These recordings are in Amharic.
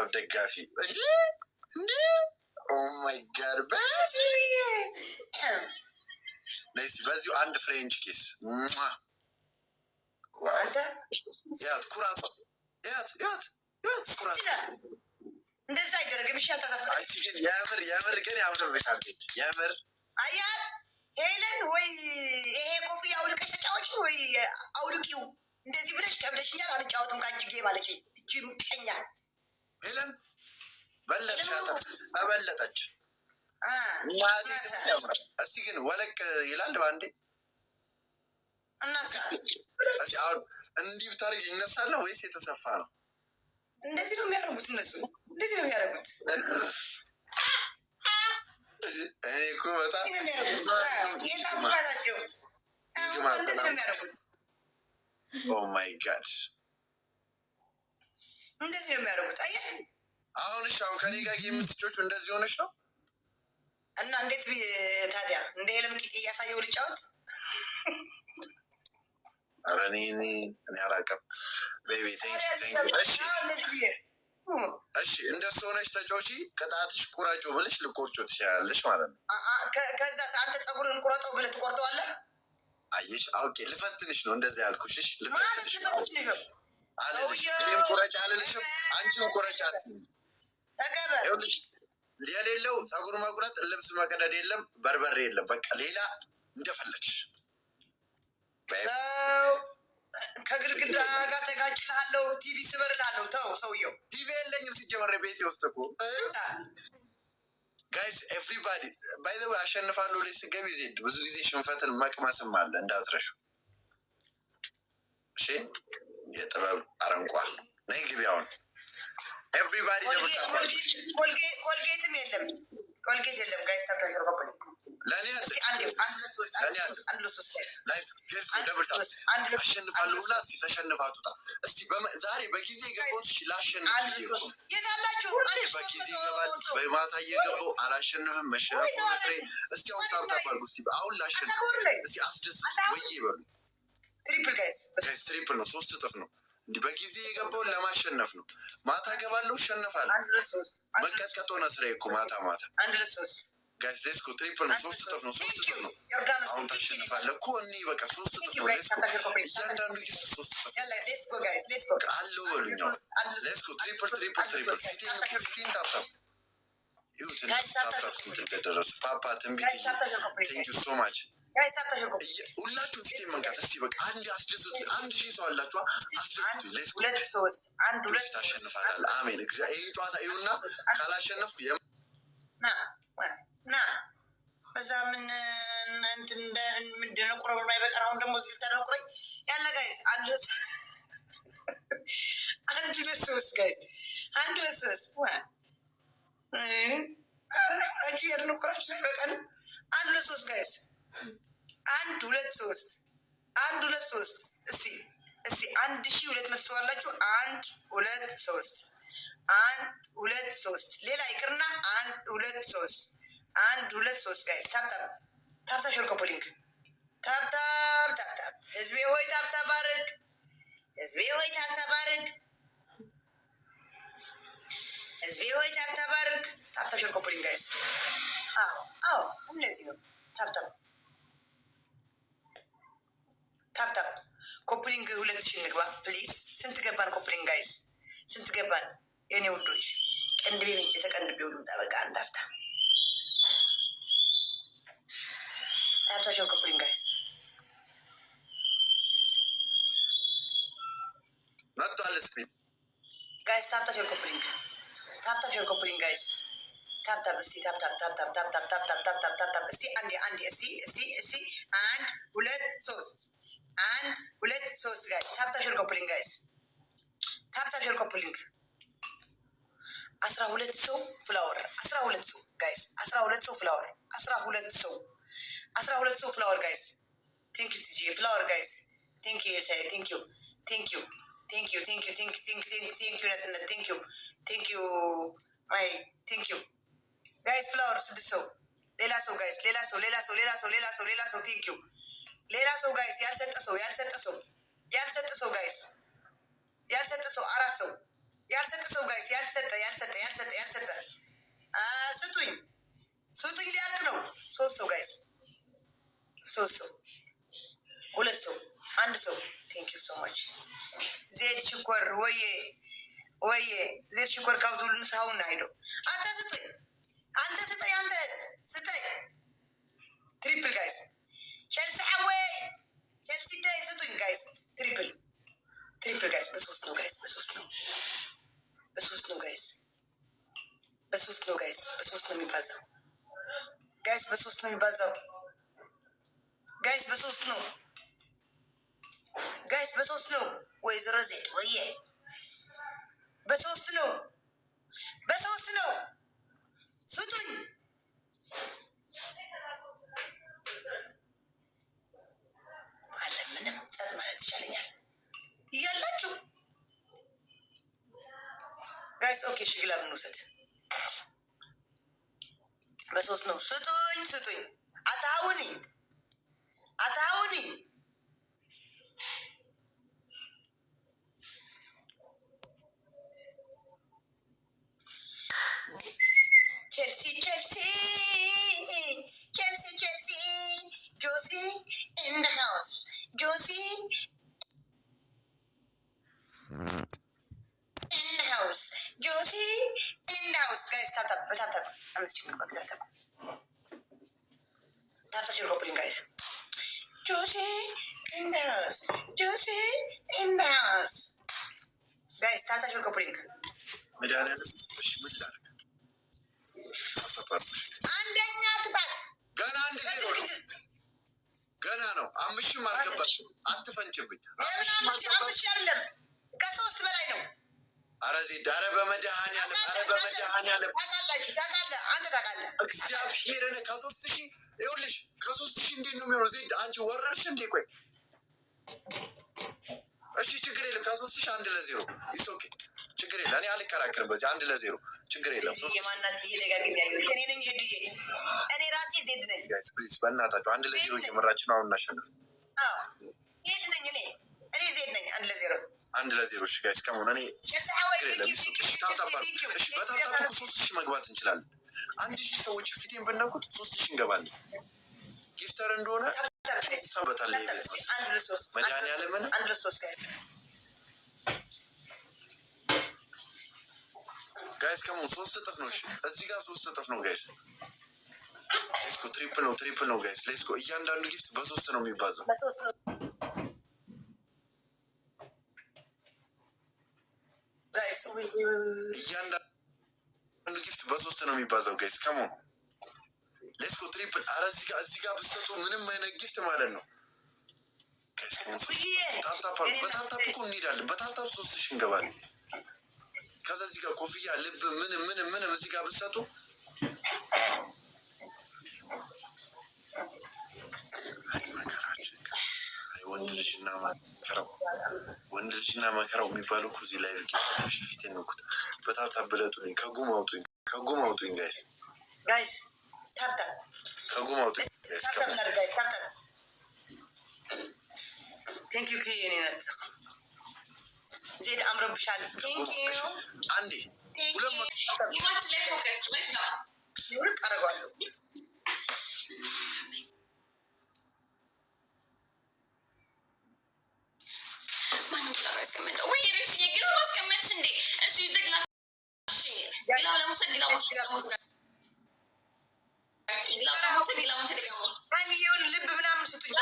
የጥበብ ደጋፊ እንዴ ኦ ማይ ጋድ በዚሁ አንድ ፍሬንች ኪስ ያት ኩራቷ ያት ኩራቷ እንደዛ አይደረግም። እሺ አንቺ ግን የምር ግን ያምርብሻል። የምር አያት ሄለን ወይ ይሄ ኮፍያ አውልቀሽ ተጫወች ወይ አውልቂው እንደዚህ ብለሽ ከብለሽኛል። አልጫወትም ከአንቺ ጌ ማለች እቺ ምቀኛ ሄለን በለጠች። እስቲ ግን ወለቅ ይላል በአንዴ እናሳ አሁን እንዲህ ብታደርግ ይነሳል ነው ወይስ የተሰፋ ነው? እንደዚህ ነው የሚያደርጉት እነሱ እንደዚህ ነው የሚያደርጉት። እኔ እኮ በጣም የታባላቸው እንደዚህ ነው የሚያደርጉት። ኦ ማይ ጋድ እንደዚህ ነው የሚያደርጉት። አየህ አሁን እሺ፣ አሁን ከኔ ጋር የምትጮቹ እንደዚህ ሆነች ነው እና እንዴት ታዲያ እንደ ሄለን ቂጤ እያሳየው ልጫወት? ኧረ እኔ አላውቅም። ቤቢ እሺ፣ እንደሱ ሆነች ተጫውቺ። ቅጣትሽ ቁረጩ ብልሽ ልቆርጮ ትችላለሽ ማለት ነው። ከዛ አንተ ፀጉርን ቁረጠው ብለህ ትቆርጠዋለህ። አየሽ፣ ኦኬ፣ ልፈትንሽ ነው እንደዚህ ያልኩሽ። እሺ፣ ልፈትንሽ ነው አለልሽ። እኔም ቁረጭ አልልሽም፣ አንቺም ቁረጫት። ይኸውልሽ የሌለው ፀጉር መቁረጥ፣ ልብስ መቅደድ የለም፣ በርበሬ የለም። በቃ ሌላ እንደፈለግሽ ከግድግዳ ጋር ተጋጭልሃለሁ፣ ቲቪ ስበርልሃለሁ። ተው ሰውየው ቲቪ የለኝም ሲጀመር ቤቴ ውስጥ እኮ። ጋይስ ኤቭሪባዲ ባይ ዘ ወይ አሸንፋለሁ ላይ ስገቢ ዜድ ብዙ ጊዜ ሽንፈትን መቅመስም አለ እንዳትረሹ። እሺ የጥበብ አረንቋ ነይ ግቢያውን ኤቭሪባዲ ኮልጌትም የለም ጋይስ ታብታሽሮ ለእኔ አሸንፋለሁ ብላ እስኪ ተሸንፋቱታ እስቲ ዛሬ በጊዜ የገባሁት ላሸንፍ በጊዜ ይገባል። በማታ እየገባሁ አላሸንፍም። መሸነፍ መስሬ እስቲ አሁን ታብታባል እስቲ አሁን ላሸንፍ እስቲ አስደስት ወይ ይበሉ። ትሪፕል ነው፣ 3 እጥፍ ነው። እንዲህ በጊዜ የገባውን ለማሸነፍ ነው። ማታ ገባለሁ እሸነፋለሁ። መቀጥቀጥ ሆነ ስራዬ እኮ ማታ ጋይስ ሌስኮ ትሪፕል ነው፣ 3 እጥፍ ነው፣ 3 እጥፍ ነው። አሁን ታሸንፋለህ እኮ እኔ በቃ 3 እጥፍ ነው። ሌስኮ እያንዳንዱ ጊዜ 3 እጥፍ አለው በሉኝ። ሌስኮ ትሪፕል ፊቴን ታብታብ ይሁት ታብታብ ትደረሱ ፓፓ ትንቢት ቴንክ ዩ ሶ ማች ሁላችሁ ፊቴን መንካት እስቲ በቃ አንድ አስደስቱ። 1000 ሰው አላችሁ አስደስቱ። ሌስኮ ታሸንፋታለህ። አሜን። ይህ ጨዋታ ይሁና ካላሸነፍኩ ና በዛ ምንድን ነው ቁረብ የማይበቀር አሁን ደግሞ እዚህ ልታደቁረኝ ያለ ጋይዝ አንድ ሁለት ሶስት ጋይዝ አንድ ሁለት ሶስት ያድነቁራችሁ ሳይበቀን አንድ ሁለት ሶስት ጋይዝ አንድ ሁለት ሶስት እስቲ 1200 ሰው አላችሁ። 1 2 3 1 2 3 ሌላ ይቅርና 1 2 3 1 2 3 ጋይስ ታፕታፕ ሸርኮ ፖሊንግ ታፕታፕ ህዝቤ ሆይ ታፕታፕ አድርግ። ታፕታፕ ሸርኮ ፖሊንግ ጋይስ። አዎ እነዚህ ነው። ታፕታፕ ኮፕሊንግ 2000 እንግባ ፕሊዝ። ስንት ገባን ኮፕሊንግ ጋይስ? ስንት ገባን የኔ ውዶች? ቀንድቤ ሜጅ ተቀንድቤ ሁሉም ጠበቃ እንዳፍታ ታፕታፕ ኮፕሊንግ ጋይስ መጥቷል። ስክሪን ጋይስ ታፕታፕ ኮፕሊንግ ጋይስ ታፕታፕ እስቲ ታፕታፕ እስቲ አንዴ እስቲ 1 2 3 1 2 3 ጋይስ ታፕታፕ ኮፕሊንግ ጋይስ ታፕታፕ ኮፕሊንግ 12 ሰው ፍላወር 12 ሰው ጋይስ 12 ሰው ፍላወር 12 ሰው ፍላወር ጋይስ ቴንክ ዩ ቲጂ ፍላወር ጋይስ ቴንክ ዩ የቻይ ቴንክ ዩ ነጥነት ቴንክ ዩ ማይ ቴንክ ዩ ጋይስ ፍላወር 6 ሰው ሌላ ሰው ጋይስ ሌላ ሰው ቴንክ ዩ ሌላ ሰው ጋይስ ያልሰጠ ሰው ጋይስ ያልሰጠ ሰው 4 ሰው ያልሰጠ ሰው ጋይስ ያልሰጠ ስጡኝ ሊያልቅ ነው። 3 ሰው ጋይስ 3 ሰው 2 ሰው 1 ሰው ቴንክ ዩ ሶ ማች ዜድ ሽኮር ወየ ዜድ ሽኮር ካብዱል ምሳውን አይዶ አንተ ስጠኝ ትሪፕል ጋይስ ቸልሲ ሐወይ ቸልሲ ታይ ስጡኝ ጋይስ ትሪፕል ጋይስ በሶስት ነው ጋይስ በሶስት ነው የሚባዛው ጋይስ በሶስት ነው ወይዘሮ ዜድ ወየ በሶስት ነው ስጡኝ አለ ምንም ጸጥ ማለት ይቻለኛል እያላችሁ ጋይስ ኦኬ ሽግላብ እንውሰድ በሶስት ነው ስጡኝ አታውኒ ጆሲ ኢን ዘ ሃውስ ጋይስ ታፕታፕ አምስት ችግር በታፕታፕ ሮፕሊንግ ጋይስ ጆሲ ኢን ዘ ሃውስ ጋይስ ታፕታፕ ሮፕሊንግ አንደኛ ቅጣት ገና ነው። 5 አልገባችም። አትፈንጭብኝ። 5 አይደለም ከ3 በላይ ነው። ኧረ ዜድ ኧረ በመድኃኒዓለም ታውቃለህ አንተ ታውቃለህ እግዚአብሔርን ከ3000 ይኸውልሽ ከ3000 እንዴት ነው የሚሆነው? ዜድ አንቺ ወረርሽ እንዴ? ቆይ እሺ ችግር የለም ከ3000 1-0 ኢትስ ኦኬ ችግር የለም። እኔ አልከራከርም በዚህ 1-0 ችግር የለም። እኔ ራሴ ዜድ ነኝ ጋይስ ፕሊዝ በእናታችሁ 1-0 እየመራችን ነው። አሁን እናሸንፍ። ዜድ ነኝ እኔ ዜድ ነኝ 1-0 እሺ ጋይስ ከመሆን እኔ በታፕታፕ 3000 መግባት እንችላለን። 1000 ሰዎች ፊቴን ብነኩት 3000 እንገባለን። ጊፍተር እንደሆነ ታበታለ መድኃኒዓለምን ጋይስ ከመሆን 3 እጥፍ ነው። እዚህ ጋር 3 እጥፍ ነው ጋይስ። ሌስኮ ትሪፕል ነው ጋይስ። ሌስኮ እያንዳንዱ ጊፍት በ3 ነው የሚባዛው። እያንዳንዱ ጊፍት በ3 ነው የሚባዛው ጋይስ። ከሞን ሌትስ ጎ ትሪፕል። አረ እዚህ ጋር ብትሰጡ ምንም አይነት ጊፍት ማለት ነው ጋይስ። ታፕታፕ በታፕታፕ እኮ እንሄዳለን። በታፕታፕ 3000 እንገባለን። ከዛ እዚህ ጋር ኮፍያ ልብ ምንም እዚህ ጋር ብትሰጡ ወንድ ልጅና መከራው የሚባለው እኮ እዚህ ላይ ፊት ንኩት። በታፕታፕ ብለጡልኝ። ከጉም አውጡኝ ጋይስ ታፕታፕ ከጉም አውጡኝ ጋይስ። ቴንክ ዩ ኪኔነት ዜድ አምሮብሻል። አንዴ 200 አረጓለሁ። ልብ ምናምን ስጡኝ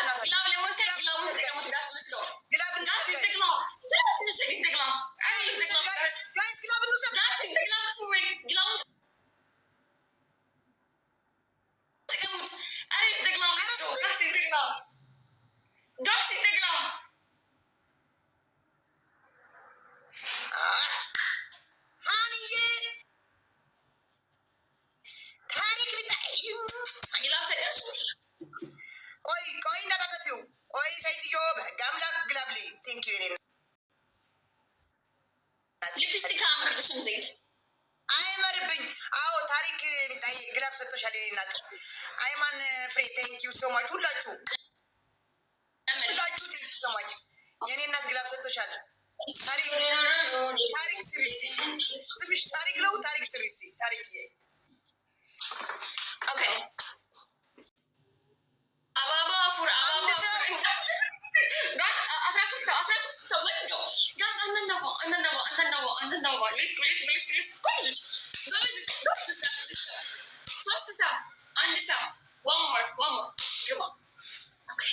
ስሪስቲ ስምሽ ታሪክ ነው። ታሪክ ስሪስቲ ታሪክ ኦኬ አባባ ፉር አባባ ጋስ 13 ሰው let's go ጋስ አንነባ let's go ሶስት ሰው አንድ ሰው one more ግባ ኦኬ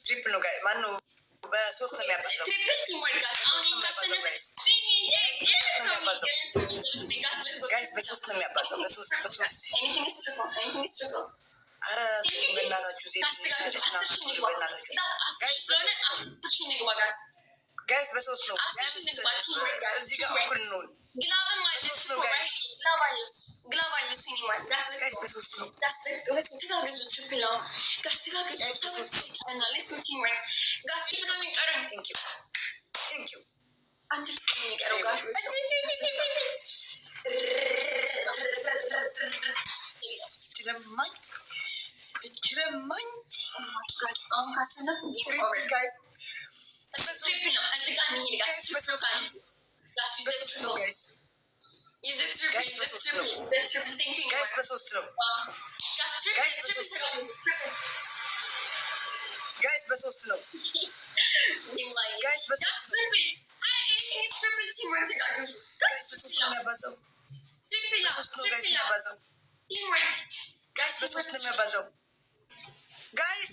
ትሪፕል ነው ጋይ ማነው በሶስት ነው የሚያባዛው ትሪፕል ቲምወርክ ጋር አሁን ካሸነፈ ጋይስ በሶስት ነው የሚያባዛው በሶስት ኧረ በእናታችሁ ጋይስ በሶስት ነው እዚህ ጋር እኩል እንሆን ጋይስ በሶስት ነው እችለማኝ አሁን ካሸነፍ በሶስት ነው ጋይስ በሶስት ነው ጋይስ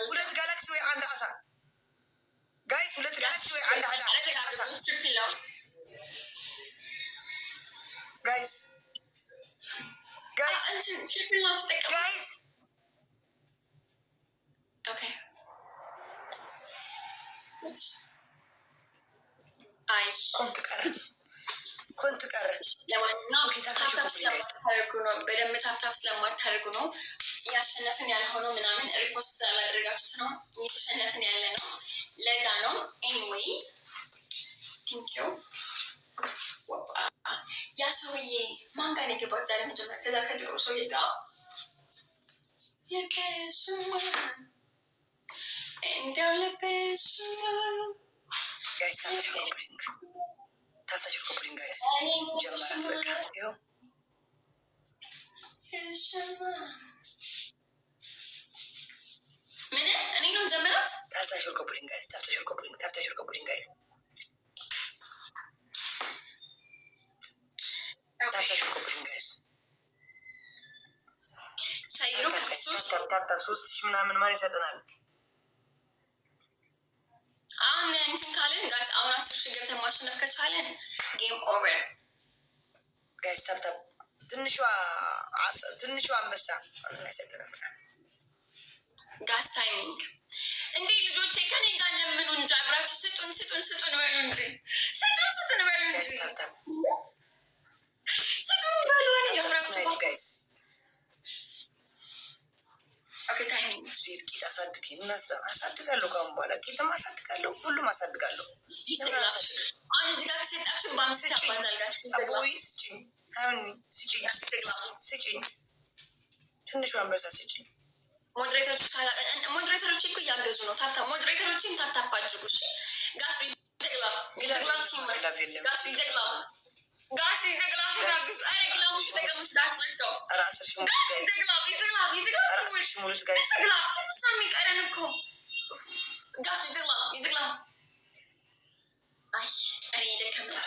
ሁለት ጋላክሲ ወይ አንድ አሳ ጋይስ ሁለት ጋላክሲ ወይ አንድ አሳ ጋይስ ጋይስ ኮንት ቀረ በደንብ ታፕታፕ ስለማታደርጉ ነው ያሸነፍን ያልሆነው ምናምን ሪፖስት ስላላደረጋችሁት ነው እየተሸነፍን ያለ ነው ለዛ ነው ኤኒዌይ ቲንኪው ያ ሰውዬ ማን ጋር የገባው ዛሬ መጀመሪያ ከዛ ከጥቁሩ ሰውዬ ጋር የከሽማ እንደው ለበሽማ ጋይስ ታታሽ ኮፕሊንግ ጋይስ ጀመራት በቃ ይኸው ምን እኔ ነው ጀመራት ታታሽ ኮፕሊንግ ጋይስ ታታሽ ኮፕሊንግ ጋይስ ሳይሮ ታታ 3000 ምናምን ማን ይሰጠናል አሁን እንትን ካለን ጋይስ አሁን 10,000 ገብተን ማሸነፍ ከቻለን ጌም ኦቨር ጋይስ ታታ ትንሿ አንበሳ አይሰጠንም ጋስ ታይሚንግ እንዴ ልጆቼ ከኔ ጋር ለምኑ እንጂ አብራችሁ ስጡን በሉ እንጂ ስጡን በሉ እንጂ ስጡን በሉ እንጂ አብራችሁ ጋይስ ኦኬ ታይሚንግ ሴት ቂጥ አሳድግ አሳድጋለሁ ካሁን በኋላ ቂጥም አሳድጋለሁ ሁሉም አሳድጋለሁ አሁን እዚህ ጋር ከሰጣችሁ በአምስት አባዛልጋችሁ አቦይ ስጭኝ ትንሿ አንበሳ ስጭኝ ሞዴሬተሮች እኮ እያገዙ ነው ሞዴሬተሮችን ታፕታፕ አድርጉ እሺ ጋስ ይዘግላብ ቲምወርክ ጋስ ይዘግላብ ተጋግዙ አረ ግላቡ ተጠቀሙ ስዳትመልተው ራስሽ ሙሉት ጋይስ ትንሽ ነው የሚቀረን እኮ ጋስ ይዘግላብ አይ እኔ ደከመኝ